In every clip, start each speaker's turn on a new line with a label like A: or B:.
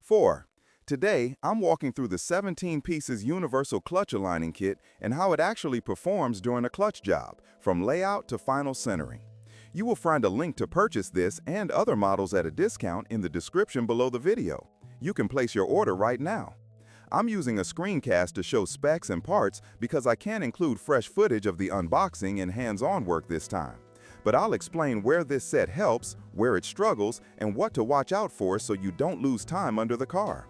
A: 4. Today, I'm walking through the 17 pieces universal clutch aligning kit and how it actually performs during a clutch job, from layout to final centering. You will find a link to purchase this and other models at a discount in the description below the video. You can place your order right now. I'm using a screencast to show specs and parts because I can't include fresh footage of the unboxing and hands-on work this time. But I'll explain where this set helps, where it struggles, and what to watch out for so you don't lose time under the car.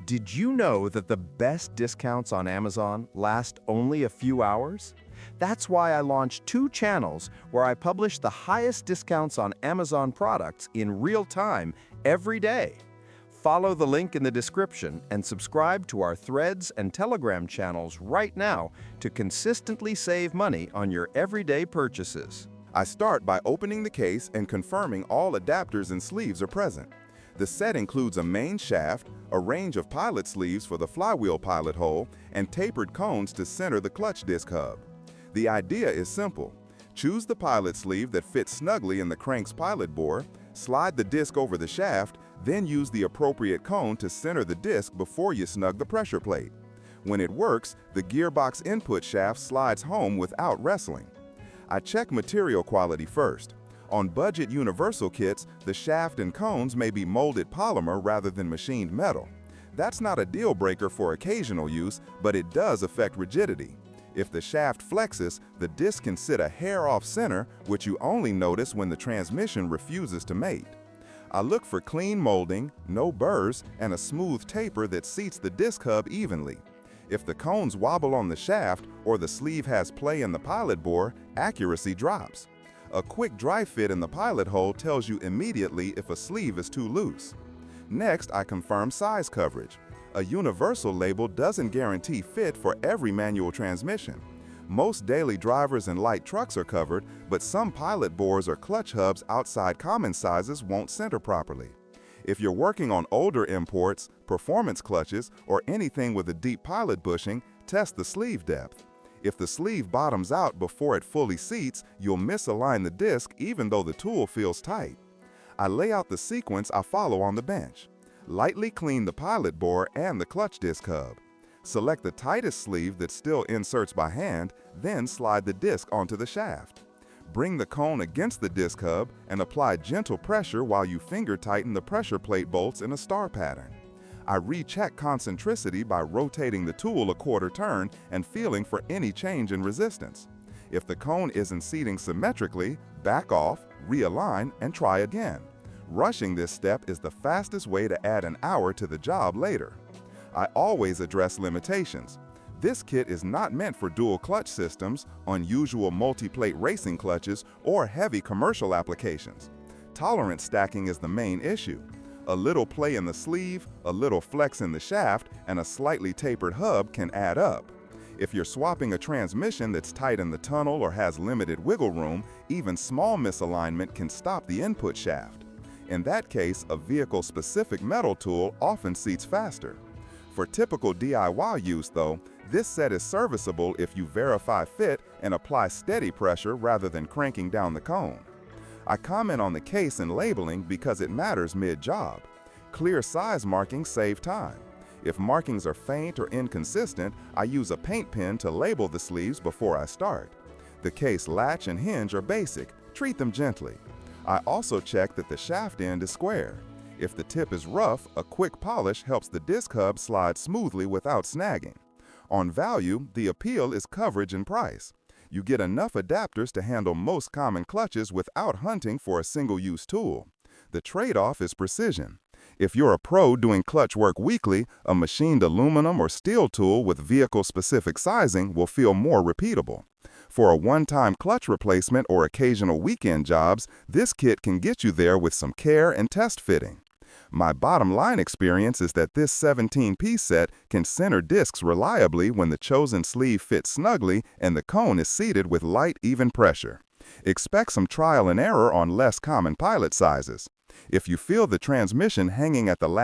B: Did you know that the best discounts on Amazon last only a few hours? That's why I launched 2 channels where I publish the highest discounts on Amazon products in real time every day. Follow the link in the description and subscribe to our Threads and Telegram channels right now to consistently save money on your everyday purchases.
A: I start by opening the case and confirming all adapters and sleeves are present. The set includes a main shaft, a range of pilot sleeves for the flywheel pilot hole, and tapered cones to center the clutch disc hub. The idea is simple. Choose the pilot sleeve that fits snugly in the crank's pilot bore, slide the disc over the shaft, then use the appropriate cone to center the disc before you snug the pressure plate. When it works, the gearbox input shaft slides home without wrestling. I check material quality first. On budget universal kits, the shaft and cones may be molded polymer rather than machined metal. That's not a deal breaker for occasional use, but it does affect rigidity. If the shaft flexes, the disc can sit a hair off center, which you only notice when the transmission refuses to mate. I look for clean molding, no burrs, and a smooth taper that seats the disc hub evenly. If the cones wobble on the shaft or the sleeve has play in the pilot bore, accuracy drops. A quick dry fit in the pilot hole tells you immediately if a sleeve is too loose. Next, I confirm size coverage. A universal label doesn't guarantee fit for every manual transmission. Most daily drivers and light trucks are covered, but some pilot bores or clutch hubs outside common sizes won't center properly. If you're working on older imports, performance clutches, or anything with a deep pilot bushing, test the sleeve depth. If the sleeve bottoms out before it fully seats, you'll misalign the disc even though the tool feels tight. I lay out the sequence I follow on the bench. Lightly clean the pilot bore and the clutch disc hub. Select the tightest sleeve that still inserts by hand, then slide the disc onto the shaft. Bring the cone against the disc hub and apply gentle pressure while you finger tighten the pressure plate bolts in a star pattern. I recheck concentricity by rotating the tool a quarter turn and feeling for any change in resistance. If the cone isn't seating symmetrically, back off, realign, and try again. Rushing this step is the fastest way to add an hour to the job later. I always address limitations. This kit is not meant for dual clutch systems, unusual multi-plate racing clutches, or heavy commercial applications. Tolerance stacking is the main issue. A little play in the sleeve, a little flex in the shaft, and a slightly tapered hub can add up. If you're swapping a transmission that's tight in the tunnel or has limited wiggle room, even small misalignment can stop the input shaft. In that case, a vehicle-specific metal tool often seats faster. For typical DIY use, though, this set is serviceable if you verify fit and apply steady pressure rather than cranking down the cone. I comment on the case and labeling because it matters mid-job. Clear size markings save time. If markings are faint or inconsistent, I use a paint pen to label the sleeves before I start. The case latch and hinge are basic. Treat them gently. I also check that the shaft end is square. If the tip is rough, a quick polish helps the disc hub slide smoothly without snagging. On value, the appeal is coverage and price. You get enough adapters to handle most common clutches without hunting for a single-use tool. The trade-off is precision. If you're a pro doing clutch work weekly, a machined aluminum or steel tool with vehicle-specific sizing will feel more repeatable. For a one-time clutch replacement or occasional weekend jobs, this kit can get you there with some care and test fitting. My bottom line experience is that this 17-piece set can center discs reliably when the chosen sleeve fits snugly and the cone is seated with light, even pressure. Expect some trial and error on less common pilot sizes. If you feel the transmission hanging at the last